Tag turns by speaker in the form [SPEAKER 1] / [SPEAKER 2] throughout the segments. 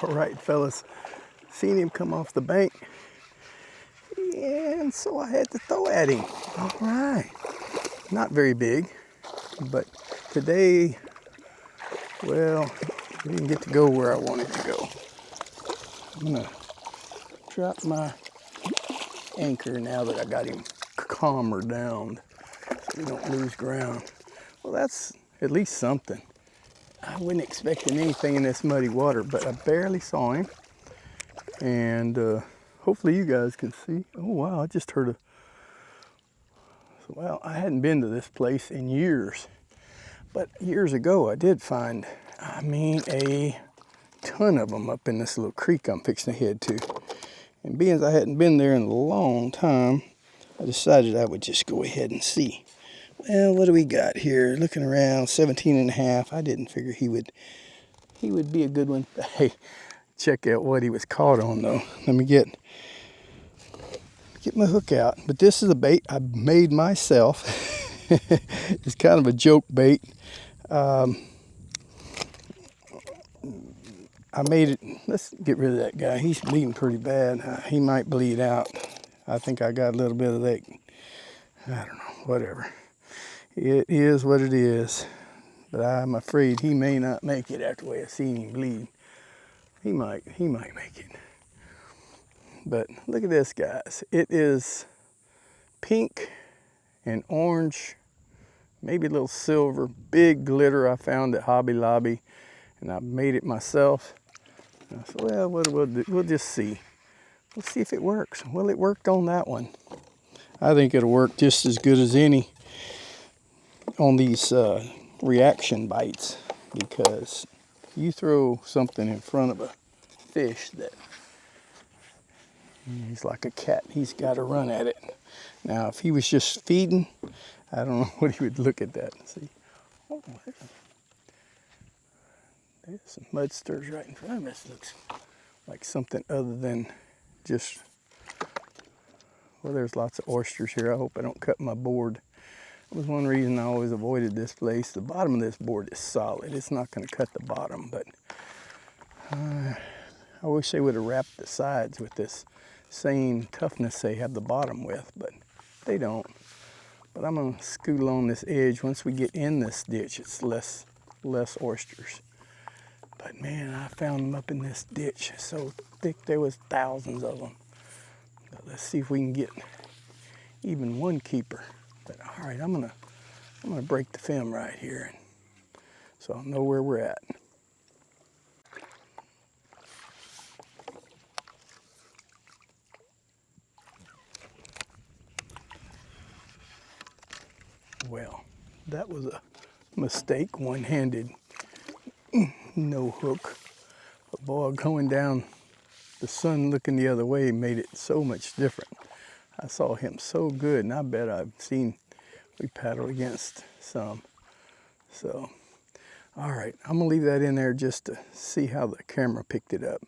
[SPEAKER 1] All right, fellas, seen him come off the bank, and so I had to throw at him. All right, not very big, but today, well, I didn't get to go where I wanted to go. I'm gonna drop my anchor now that I got him calmer down so we don't lose ground. Well, that's at least something. I wasn't expecting anything in this muddy water, but I barely saw him. And hopefully you guys can see. Oh wow, I just heard well, I hadn't been to this place in years. But years ago I did find, a ton of them up in this little creek I'm fixing to head to. And being as I hadn't been there in a long time, I decided I would just go ahead and see. Well, what do we got here? Looking around, 17 and a half. I didn't figure he would be a good one. Hey, check out what he was caught on though. Let me get my hook out. But this is a bait I made myself. It's kind of a joke bait. I made it. Let's get rid of that guy. He's bleeding pretty bad. He might bleed out. I think I got a little bit of that. I don't know, whatever. It is what it is, but I'm afraid he may not make it after the way I've seen him bleed. He might make it. But look at this, guys. It is pink and orange, maybe a little silver, big glitter I found at Hobby Lobby, and I made it myself. So, well, we'll just see. We'll see if it works. Well, it worked on that one. I think it'll work just as good as any on these reaction bites, because you throw something in front of a fish that he's like a cat. He's got to run at it. Now, if he was just feeding, I don't know what he would look at that and see. Oh, there's some mud stirs right in front of him. This looks like something other than just, well, there's lots of oysters here. I hope I don't cut my board. That was one reason I always avoided this place. The bottom of this board is solid. It's not going to cut the bottom, but I wish they would have wrapped the sides with this same toughness they have the bottom with, but they don't. But I'm going to scoot along this edge. Once we get in this ditch, it's less oysters. But man, I found them up in this ditch so thick there was thousands of them. But let's see if we can get even one keeper. But all right, I'm gonna break the film right here, so I'll know where we're at. Well, that was a mistake, one-handed, no hook. But boy, going down, the sun looking the other way made it so much different. I saw him so good, and I bet we paddled against some. So, all right, I'm gonna leave that in there just to see how the camera picked it up.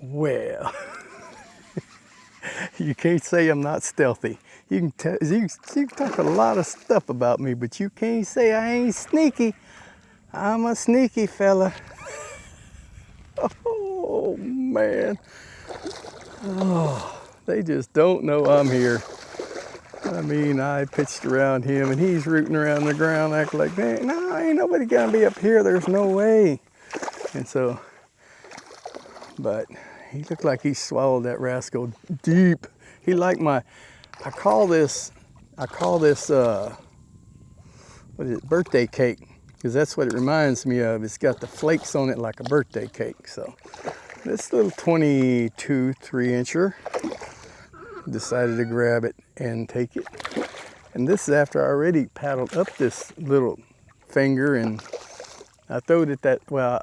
[SPEAKER 1] Well, you can't say I'm not stealthy. You can talk a lot of stuff about me, but you can't say I ain't sneaky. I'm a sneaky fella. Oh, man. Oh, they just don't know I'm here. I mean, I pitched around him, and he's rooting around the ground, acting like, man, no, ain't nobody gonna be up here. There's no way. And so, but he looked like he swallowed that rascal deep. He liked my, I call this, what is it, birthday cake, because that's what it reminds me of. It's got the flakes on it like a birthday cake. So this little 22 3-incher, decided to grab it and take it. And this is after I already paddled up this little finger, and I throwed it that, well,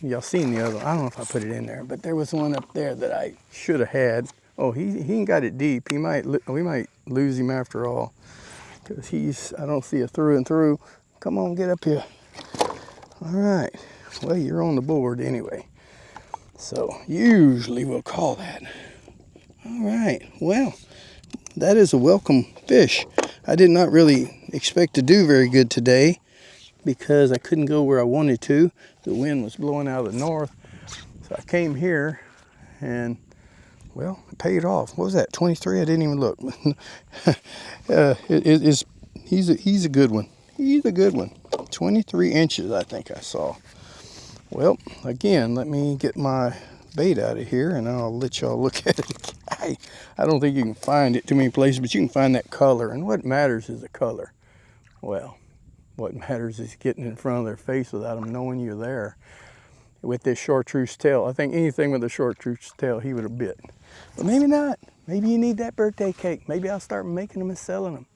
[SPEAKER 1] y'all seen the other one. I don't know if I put it in there, but there was one up there that I should have had. Oh, he ain't got it deep. We might lose him after all, because I don't see a through and through. Come on, get up here. All right, well, you're on the board anyway. So usually we'll call that. All right, well, that is a welcome fish. I did not really expect to do very good today because I couldn't go where I wanted to. The wind was blowing out of the north. So I came here and, well, it paid off. What was that, 23? I didn't even look. He's a good one. He's a good one. 23 inches, I think I saw. Well, again, let me get my bait out of here and I'll let y'all look at it. I don't think you can find it too many places, but you can find that color. And what matters is the color. Well, what matters is getting in front of their face without them knowing you're there. With this chartreuse tail, I think anything with a chartreuse tail, he would have bit. But maybe not. Maybe you need that birthday cake. Maybe I'll start making them and selling them.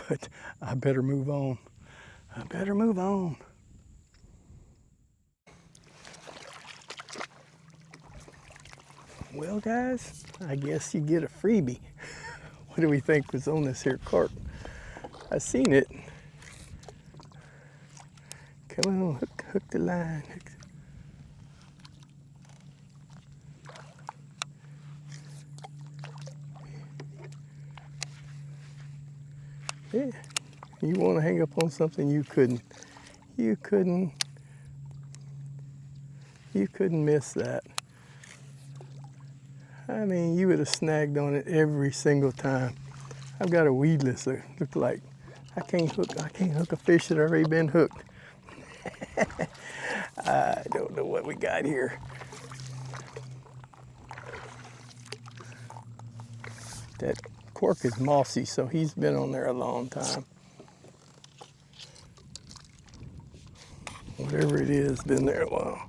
[SPEAKER 1] But I better move on. I better move on. Well, guys, I guess you get a freebie. What do we think was on this here cart? I seen it. Come on, hook the line. Yeah, you want to hang up on something you couldn't miss that. I mean, you would have snagged on it every single time. I've got a weedless that look like I can't hook a fish that already been hooked. I don't know what we got here. That cork is mossy, so he's been on there a long time. Whatever it is, been there a while.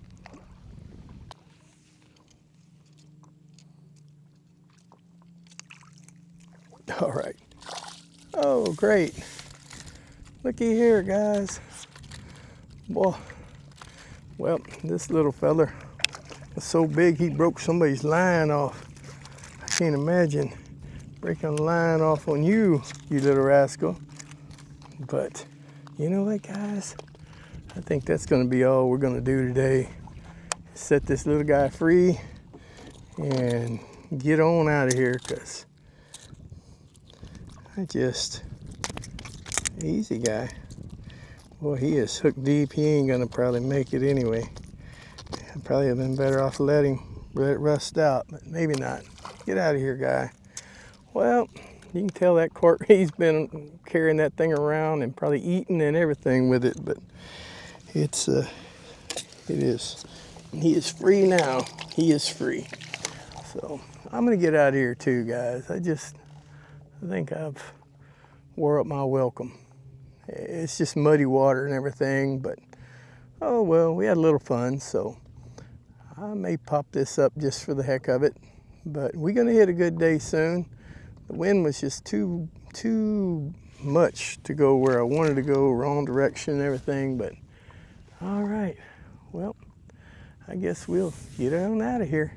[SPEAKER 1] All right. Oh, great. Looky here, guys. Boy, well, this little fella was so big he broke somebody's line off. I can't imagine breaking a line off on you, you little rascal. But you know what, guys? I think that's gonna be all we're gonna do today. Set this little guy free and get on out of here, because easy guy. Well, he is hooked deep. He ain't gonna probably make it anyway. I probably have been better off let it rust out, but maybe not. Get out of here, guy. Well, you can tell that cork, he's been carrying that thing around and probably eating and everything with it, but he is free now. He is free. So I'm gonna get out of here too, guys. I think I've wore up my welcome. It's just muddy water and everything, but oh well, we had a little fun, so I may pop this up just for the heck of it. But we're gonna hit a good day soon. The wind was just too much to go where I wanted to go, wrong direction and everything, but all right, well, I guess we'll get on out of here.